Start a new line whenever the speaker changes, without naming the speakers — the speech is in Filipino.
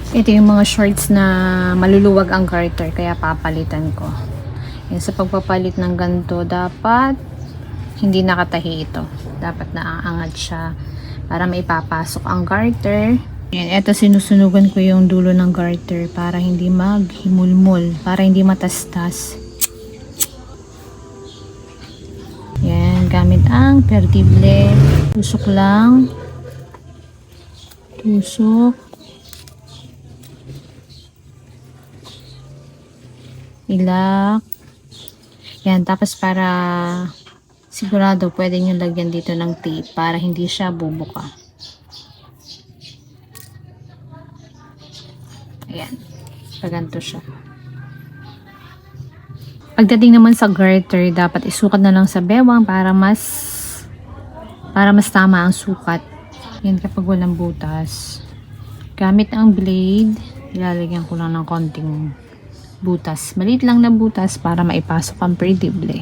Ito yung mga shorts na maluluwag ang garter, kaya papalitan ko. Yan, sa pagpapalit ng ganito, dapat hindi nakatahi ito. Dapat naaangat siya para maipapasok ang garter. Yan, ito sinusunugan ko yung dulo ng garter para hindi maghimulmul, para hindi matastas. Yan, gamit ang perdible. Tusok lang. Tusok. Ilak. Yan, tapos para sigurado pwede nyo lagyan dito ng tape para hindi siya bubuka. Ayan. Paganto siya. Pagdating naman sa garter, dapat isukat na lang sa bewang para mas tama ang sukat. Yan, kapag walang butas. Gamit ang blade, ilalagyan ko lang ng konting butas. Maliit lang na butas para maipasok ang perdible.